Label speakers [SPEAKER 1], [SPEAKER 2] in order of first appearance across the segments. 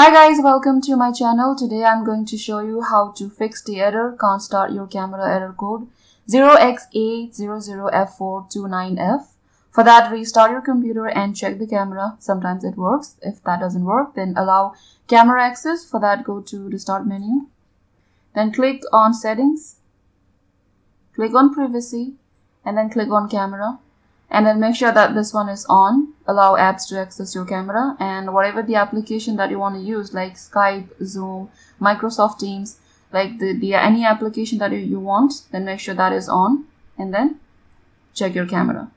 [SPEAKER 1] Hi guys, welcome to my channel. Today I'm going to show you how to fix the error can't start your camera error code 0xA00F429F. For that, restart your computer and check the camera. Sometimes it works. If that doesn't work, then allow camera access. For that, go to the start menu. Then click on settings. Click on privacy and then click on camera. And then make sure that this one is on. Allow apps to access your camera, and whatever the application that you want to use, like Skype, Zoom, Microsoft Teams, like any application that you want, then make sure that is on, and then check your camera.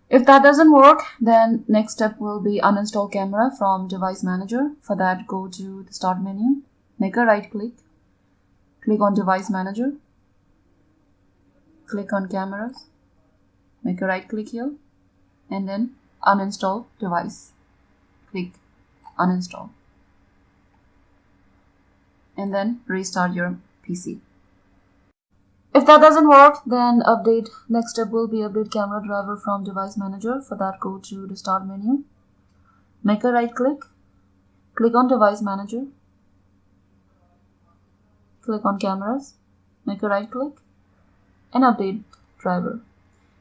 [SPEAKER 1] If that doesn't work, then next step will be uninstall camera from Device Manager. For that, go to the start menu, make a right click, click on Device Manager, click on cameras, make a right click here, and then uninstall device. Click uninstall. And then restart your PC. If that doesn't work, then update. Next step will be update camera driver from Device Manager. For that, go to the start menu. Make a right click. Click on Device Manager. Click on cameras. Make a right click. And update driver.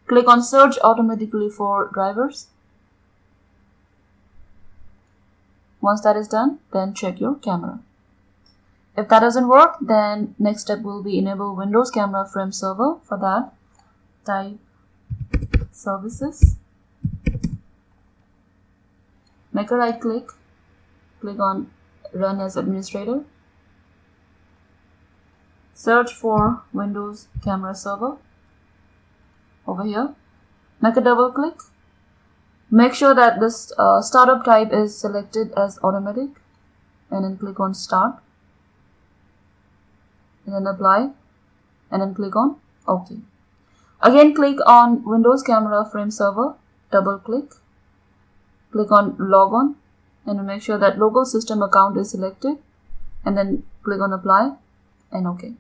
[SPEAKER 1] Click on search automatically for drivers. Once that is done, then check your camera. If that doesn't work, then next step will be enable Windows Camera Frame Server. For that, type services. Make a right click. Click on run as administrator. Search for Windows Camera Server. Over here, make a double click. Make sure that this startup type is selected as automatic, and then click on start, and then apply, and then click on OK. Again, click on Windows Camera Frame Server, double click, click on log on, and make sure that local system account is selected, and then click on apply and OK.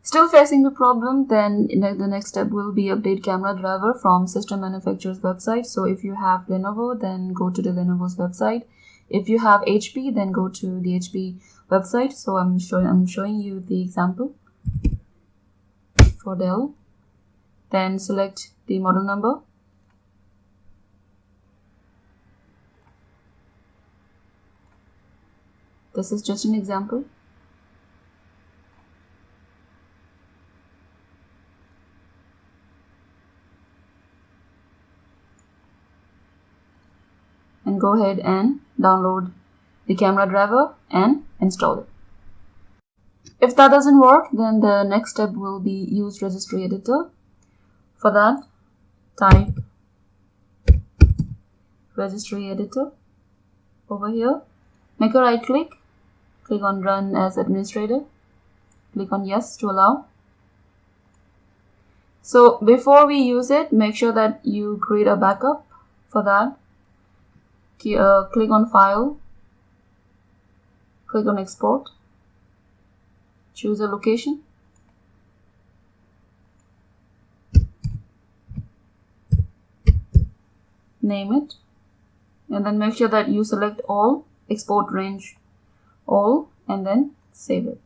[SPEAKER 1] Still facing the problem, then the next step will be update camera driver from system manufacturer's website. So if you have Lenovo, then go to the Lenovo's website. If you have HP, then go to the HP website. So I'm showing you the example for Dell. Then select the model number. This is just an example. And go ahead and download the camera driver and install it. If that doesn't work, then the next step will be Use Registry Editor. For that, type Registry Editor. Over here, make a right click, click on Run as Administrator, click on Yes to allow. So before we use it, make sure that you create a backup. For that, click on File, click on Export, choose a location, name it, and then make sure that you select all, export range all, and then save it.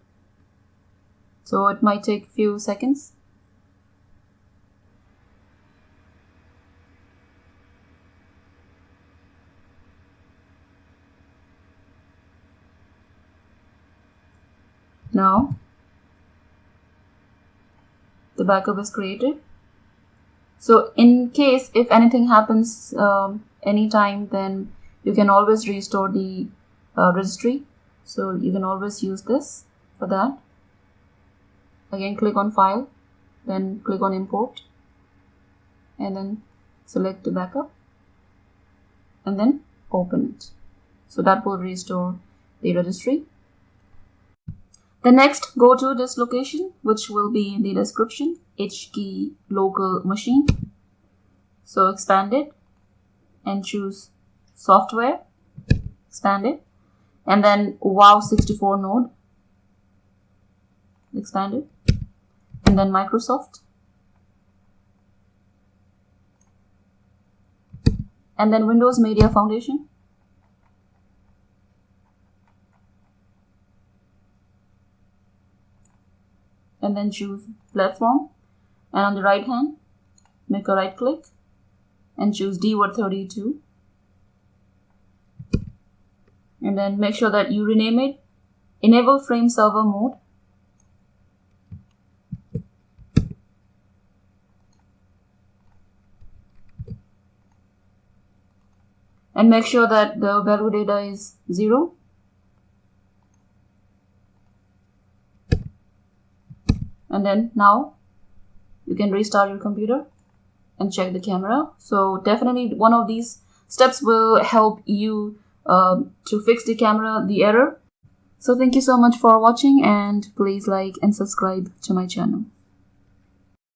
[SPEAKER 1] So it might take a few seconds. Now the backup is created. So in case if anything happens anytime, then you can always restore the registry. So you can always use this. For that, again click on File, then click on Import, and then select the backup, and then open it. So that will restore the registry. Then next, go to this location, which will be in the description, HKey local machine. So expand it and choose software, expand it, and then Wow64 node, expand it, and then Microsoft, and then Windows Media Foundation, and then choose platform, and on the right hand make a right click and choose DWORD32, and then make sure that you rename it EnableFrameServerMode, and make sure that the value data is 0. And then now you can restart your computer and check the camera. So definitely one of these steps will help you to fix the camera, the error. So thank you so much for watching, and please like and subscribe to my channel.